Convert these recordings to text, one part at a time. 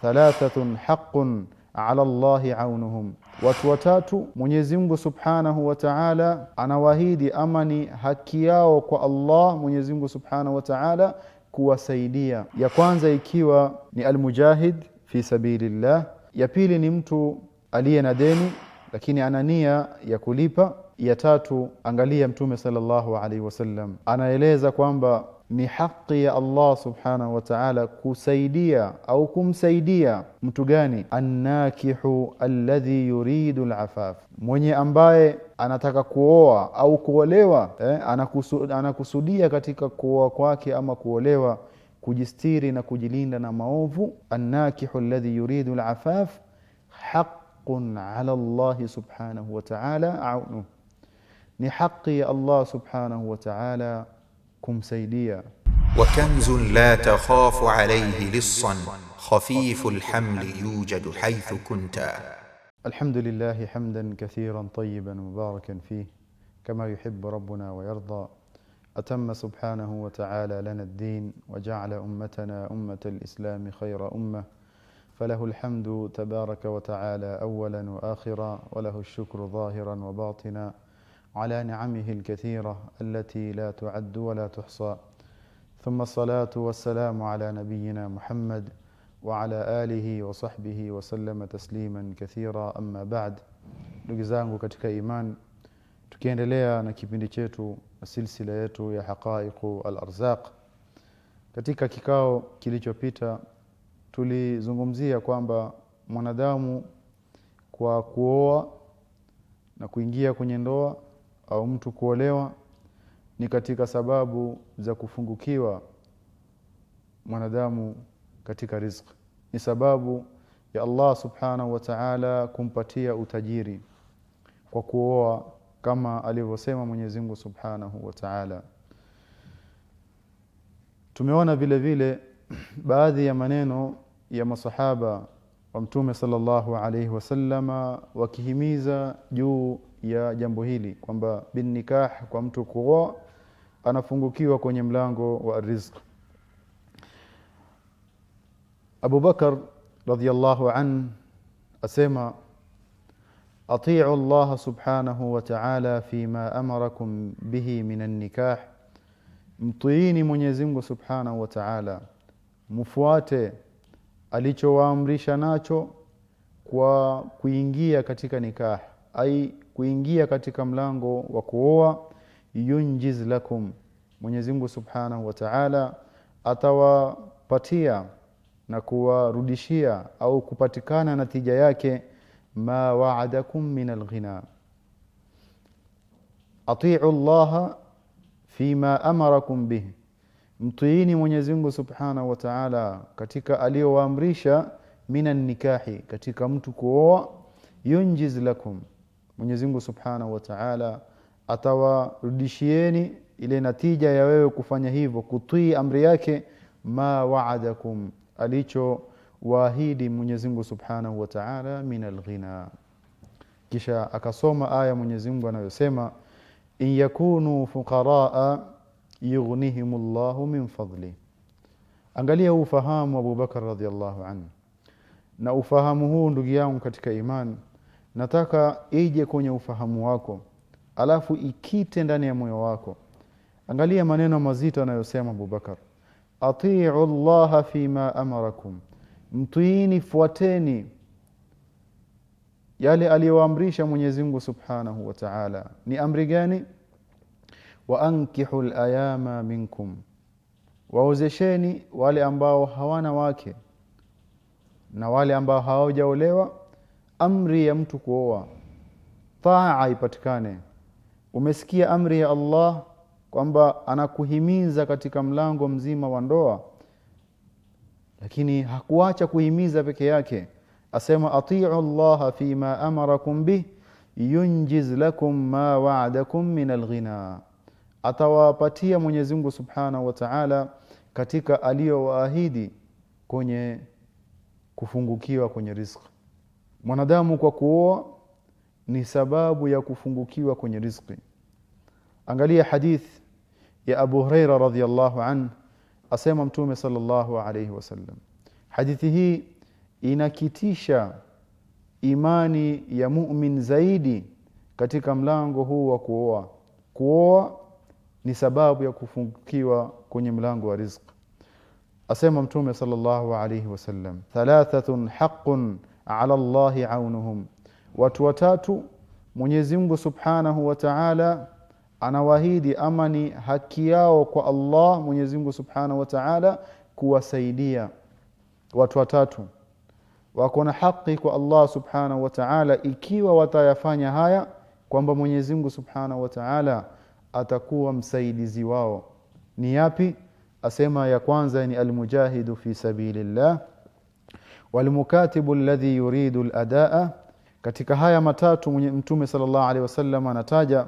thalathatun haqqun ala Allahi aunuhum, watu watatu Mwenyezi Mungu Subhanahu wa Ta'ala anawaahidi ama ni haki yao kwa Allah Mwenyezi Mungu Subhanahu wa Ta'ala kuwasaidia. Ya kwanza ikiwa ni almujahid fi sabilillah, ya pili ni mtu aliye na deni lakini ana nia ya kulipa, ya tatu angalia Mtume sallallahu alaihi wasallam anaeleza kwamba ni haki ya Allah Subhanahu wa Ta'ala kusaidia au kumsaidia mtu gani? Annakihu alladhi yuridu alafaf, mwenye ambaye anataka kuoa au kuolewa, anakusudia katika kuoa kwake ama kuolewa kujistiri na kujilinda na maovu. Annakihu alladhi yuridu alafaf haqqun ala Allah Subhanahu wa Ta'ala aunu, ni haki ya Allah Subhanahu wa Ta'ala kumsaidia. وكنز لا تخاف عليه لصا خفيف الحمل يوجد حيث كنت. الحمد لله حمدا كثيرا طيبا مباركا فيه كما يحب ربنا ويرضى. أتم سبحانه وتعالى لنا الدين وجعل أمتنا أمة الإسلام خير أمة، فله الحمد تبارك وتعالى أولا وآخرا، وله الشكر ظاهرا وباطنا على نعمه الكثيرة التي لا تعد ولا تحصى. ثم الصلاة والسلام على نبينا محمد وعلى آله وصحبه وسلم تسليما كثيرا. أما بعد، ndugu zangu katika iman, tukiendelea na kipindi chetu silsila yetu ya haqaiqu al-arzaq. Katika kikao kilichopita tulizungumzia kwamba mwanadamu kwa kuoa na kuingia kwenye ndoa au mtu kuolewa ni katika sababu za kufungukiwa mwanadamu katika riziki, ni sababu ya Allah Subhanahu wa Ta'ala kumpatia utajiri kwa kuoa, kama alivyosema Mwenyezi Mungu Subhanahu wa Ta'ala. Tumeona vile vile baadhi ya maneno ya masahaba wa Mtume sallallahu alayhi wasallama wakihimiza juu ya jambo hili kwamba bin nikah, kwa mtu kuoa anafungukiwa kwenye mlango wa riziki. Abu Bakar radhiyallahu an asema ati'u Allah Subhanahu wa Ta'ala fima amarakum bihi minan nikah, mtiini Mwenyezi Mungu Subhanahu wa Ta'ala, mfuate alichowaamrisha nacho kwa kuingia katika nikah, ai kuingia katika mlango wa kuoa. Yunjiz lakum, Mwenyezi Mungu Subhanahu wa Ta'ala atawapatia na kuwarudishia au kupatikana natija yake ma wa'adakum min al-ghina. Ati'u Allah fima amarakum bihi, mtiini Mwenyezi Mungu Subhanahu wa Ta'ala katika aliyowaamrisha minan nikahi, katika mtu kuoa. Yunjiz lakum, Mwenyezi Mungu Subhanahu wa Ta'ala atawarudishieni ile natija ya wewe kufanya hivyo, kutii amri yake. Ma wa'adakum, alicho waahidi Mwenyezi Mungu Subhanahu wa Ta'ala min al-ghina. Kisha akasoma aya Mwenyezi Mungu anayosema in yakunu fuqaraa yughnihimullahu min fadli. Angalia ufahamu Abu Bakar radhiyallahu anhu, na ufahamu huu ndugu yangu katika imani nataka ije kwenye ufahamu wako alafu ikite ndani ya moyo wako. Angalia maneno mazito anayosema Abu Bakar, ati'u Allah fima amarakum, mtiini, fuateni yale aliyoamrisha Mwenyezi Mungu Subhanahu wa Ta'ala. Ni amri gani? Wa ankihu al-ayama minkum, waozesheni wale ambao hawana wake na wale ambao hawajaolewa. Amri ya mtu kuoa, taa ipatikane. Umesikia amri ya Allah kwamba anakuhimiza katika mlango mzima wa ndoa, lakini hakuacha kuhimiza peke yake. Asema ati'u Allah fima amarakum bih yunjiz lakum ma wa'adakum min al-ghina, atawapatia Mwenyezi Mungu Subhanahu wa Ta'ala katika aliyowaahidi kwenye kufungukiwa kwenye riziki. Mwanadamu kwa kuoa ni sababu ya kufungukiwa kwenye riziki. Angalia hadith ya Abu Huraira radhiyallahu anhu, asema Mtume sallallahu alayhi wasallam, hadithi hii inakitisha imani ya mu'min zaidi katika mlango huu wa kuoa. Kuoa ni sababu ya kufungukiwa kwenye mlango wa riziki. Asema Mtume sallallahu alayhi wasallam, thalathatun haqqun ala Allahi aunuhum, watu watatu Mwenyezi Mungu Subhanahu wa Ta'ala anawaahidi ama ni haki yao kwa Allah Mwenyezi Mungu Subhanahu wa Ta'ala kuwasaidia. Watu watatu wako na haki kwa Allah Subhanahu wa Ta'ala ikiwa watayafanya haya, kwamba Mwenyezi Mungu Subhanahu wa Ta'ala atakuwa msaidizi wao. Ni yapi? Asema ya kwanza ni almujahidu fi sabilillah walmukatibu alladhi yuridu aladaa. Katika haya matatu Mtume sallallahu alaihi wasallam anataja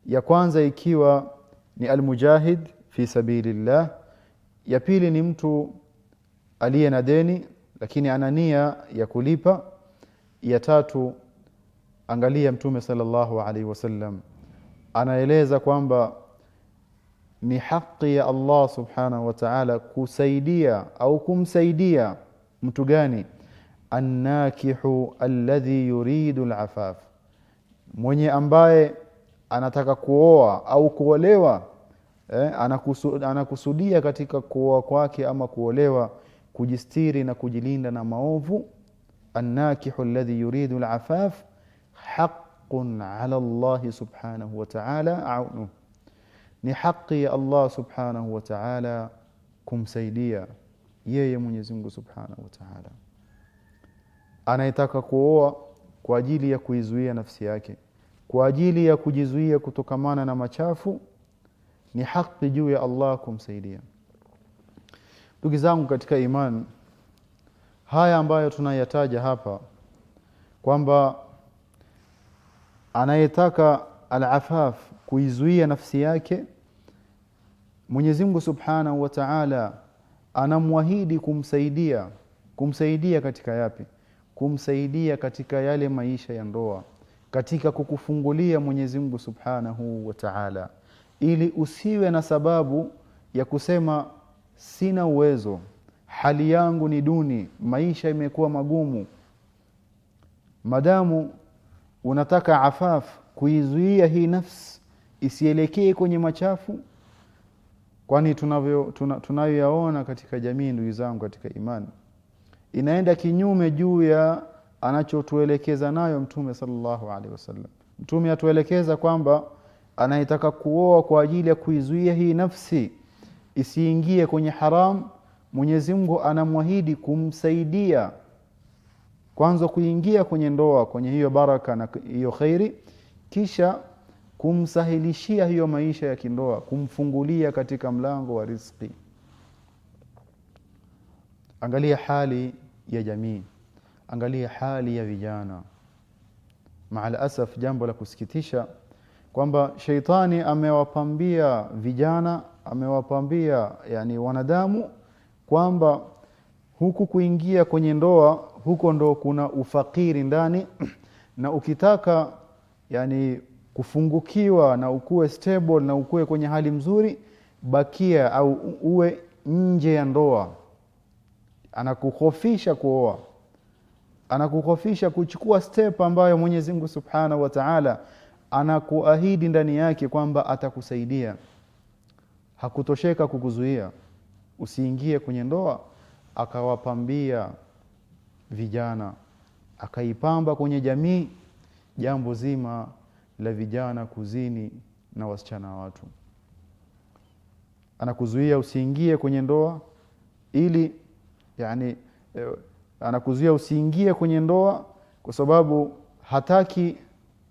ya kwanza ikiwa ni almujahid fi sabilillah, ya pili ni mtu aliye na deni lakini ana nia ya kulipa, ya tatu angalia Mtume sallallahu alaihi wasallam anaeleza kwamba ni haki ya Allah Subhanahu wa Ta'ala kusaidia au kumsaidia mtu gani? Annakihu alladhi yuridu alafaf, mwenye ambaye anataka kuoa au kuolewa, anakusudia katika kuoa kwake ama kuolewa kujistiri na kujilinda na maovu. Annakihu alladhi yuridu alafaf haqqun ala Allah Subhanahu wa Ta'ala aunuhu, ni haki ya Allah Subhanahu wa Ta'ala kumsaidia yeye Mwenyezi Mungu Subhanahu wa Ta'ala. Anayetaka kuoa kwa ajili ya kuizuia nafsi yake, kwa ajili ya kujizuia kutokamana na machafu, ni haki juu ya Allah kumsaidia. Ndugu zangu katika imani, haya ambayo tunayataja hapa kwamba anayetaka al-afaf kuizuia nafsi yake, Mwenyezi Mungu Subhanahu wa Ta'ala anamwahidi kumsaidia katika yapi? Kumsaidia katika yale maisha ya ndoa, katika kukufungulia Mwenyezi Mungu Subhanahu wa Ta'ala, ili usiwe na sababu ya kusema sina uwezo, hali yangu ni duni, maisha imekuwa magumu. Madamu unataka afaf, kuizuia hii nafsi isielekee kwenye machafu, kwani tunayoyaona katika jamii ndugu zangu katika imani inaenda kinyume juu ya anachotuelekeza nayo Mtume sallallahu alaihi wasallam. Mtume atuelekeza kwamba anayetaka kuoa kwa ajili ya kuizuia hii nafsi isiingie kwenye haram, Mwenyezi Mungu anamwahidi kumsaidia kwanza kuingia kwenye ndoa, kwenye hiyo baraka na hiyo khairi, kisha kumsahilishia hiyo maisha ya kindoa, kumfungulia katika mlango wa riziki. Angalia hali ya jamii, angalia hali ya vijana. Maal asaf, jambo la kusikitisha kwamba shaitani amewapambia vijana, amewapambia yani wanadamu kwamba huku kuingia kwenye ndoa, huko ndo kuna ufakiri ndani, na ukitaka yani kufungukiwa na ukue stable na ukue kwenye hali mzuri, bakia au uwe nje ya ndoa. Anakukhofisha kuoa, anakukhofisha kuchukua step ambayo Mwenyezi Mungu Subhanahu wa Ta'ala anakuahidi ndani yake kwamba atakusaidia. Hakutosheka kukuzuia usiingie kwenye ndoa, akawapambia vijana, akaipamba kwenye jamii jambo zima la vijana kuzini na wasichana wa watu. Anakuzuia usiingie kwenye ndoa ili yani anakuzuia usiingie kwenye ndoa kwa sababu hataki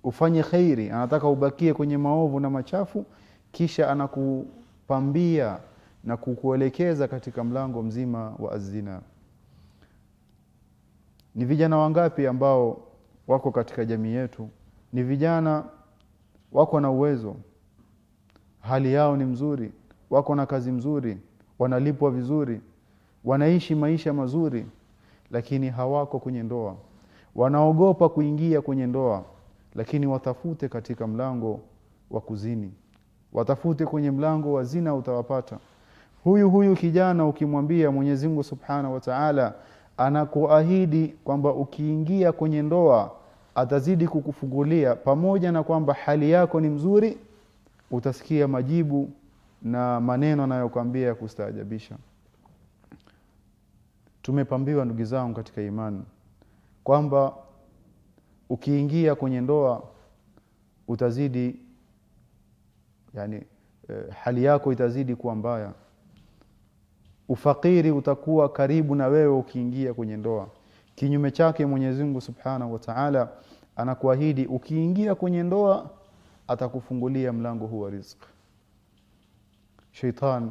ufanye khairi, anataka ubakie kwenye maovu na machafu, kisha anakupambia na kukuelekeza katika mlango mzima wa azina. Ni vijana wangapi ambao wako katika jamii yetu, ni vijana wako na uwezo, hali yao ni mzuri, wako na kazi mzuri, wanalipwa vizuri, wanaishi maisha mazuri, lakini hawako kwenye ndoa. Wanaogopa kuingia kwenye ndoa, lakini watafute katika mlango wa kuzini, watafute kwenye mlango wa zina, utawapata. Huyu kijana ukimwambia Mwenyezi Mungu Subhanahu wa Ta'ala anakuahidi kwamba ukiingia kwenye ndoa atazidi kukufungulia, pamoja na kwamba hali yako ni mzuri, utasikia majibu na maneno anayokuambia ya kustaajabisha. Tumepambiwa ndugu zangu katika imani kwamba ukiingia kwenye ndoa utazidi, hali yako itazidi kuwa mbaya. Ufakiri utakuwa karibu na wewe ukiingia kwenye ndoa. Kinyume chake Mwenyezi Mungu Subhanahu wa Ta'ala anakuahidi ukiingia kwenye ndoa atakufungulia mlango huu wa riziki. Shaitan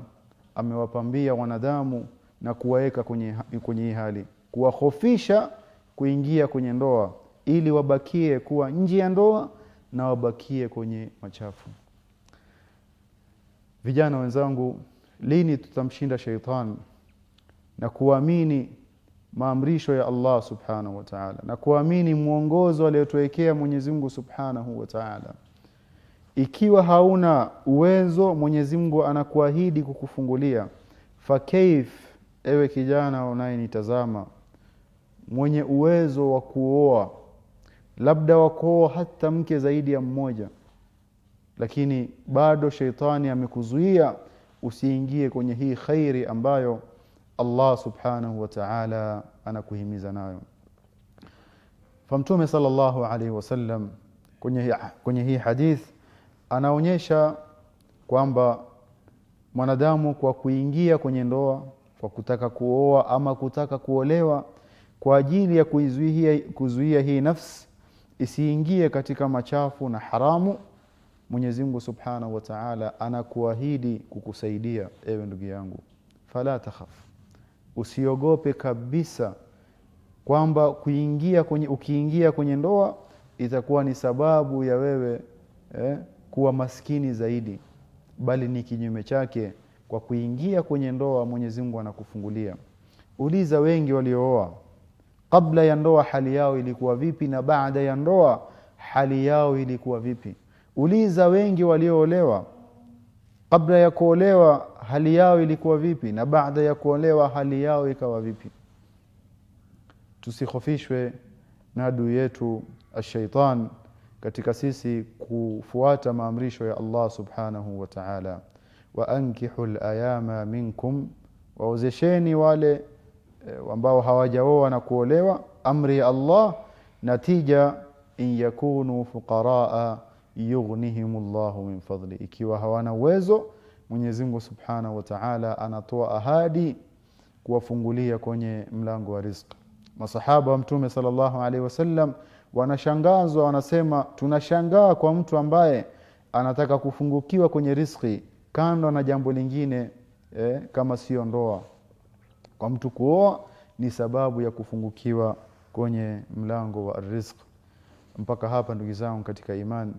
amewapambia wanadamu na kuwaeka kwenye hali, kuwahofisha kuingia kwenye ndoa ili wabakie kuwa nje ya ndoa na wabakie kwenye machafu. Vijana wenzangu, lini tutamshinda shaitan na kuamini maamrisho ya Allah Subhanahu wa Ta'ala na kuamini mwongozo aliyotuwekea Mwenyezi Mungu Subhanahu wa Ta'ala? Ikiwa hauna uwezo, Mwenyezi Mungu anakuahidi kukufungulia. Fakaif, ewe kijana unayenitazama, mwenye uwezo wa kuoa, labda wa kuoa hata mke zaidi ya mmoja, lakini bado shaitani amekuzuia usiingie kwenye hii khairi ambayo Allah Subhanahu wa Ta'ala anakuhimiza nayo. Mtume sallallahu alaihi wasallam kwenye hii hadith anaonyesha kwamba mwanadamu kwa kuingia kwenye ndoa, kwa kutaka kuoa ama kutaka kuolewa, kwa ajili ya kuzuia hii nafsi isiingie katika machafu na haramu, Mwenyezi Mungu Subhanahu wa Ta'ala anakuahidi kukusaidia. Ewe ndugu yangu, fala takhaf, usiogope kabisa kwamba ukiingia kwenye ndoa itakuwa ni sababu ya wewe kuwa maskini zaidi, bali ni kinyume chake. Kwa kuingia kwenye ndoa Mwenyezi Mungu anakufungulia. Uliza wengi waliooa, kabla ya ndoa hali yao ilikuwa vipi na baada ya ndoa hali yao ilikuwa vipi? Uliza wengi walioolewa, kabla ya kuolewa hali yao ilikuwa vipi na baada ya kuolewa hali yao ikawa vipi? Tusikhofishwe na adui yetu ash-shaytan katika sisi kufuata maamrisho ya Allah Subhanahu wa Ta'ala. Wa ankihul ayama minkum, waozesheni wale ambao hawajaoa na kuolewa, amri ya Allah, natija in yakunu fuqaraa yughnihimullahu min fadli. Ikiwa hawana uwezo, Mwenyezi Mungu Subhanahu wa Ta'ala anatoa ahadi kuwafungulia kwenye mlango wa riziki. Masahaba wa Mtume sallallahu alaihi wasallam wanashangazwa, wanasema tunashangaa kwa mtu ambaye anataka kufungukiwa kwenye riziki kando na jambo lingine kama sio ndoa. Kwa mtu kuoa ni sababu ya kufungukiwa kwenye mlango wa riziki. Mpaka hapa ndugu zangu katika imani,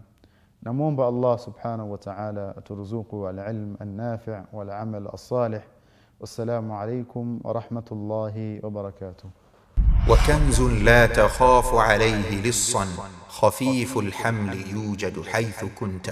namuomba Allah Subhanahu wa Ta'ala aturuzuku al-ilm an-nafi' wal-amal as-salih. Wassalamu alaykum wa rahmatullahi wa barakatuh. وكنز لا تخاف عليه لصا خفيف الحمل يوجد حيث كنت.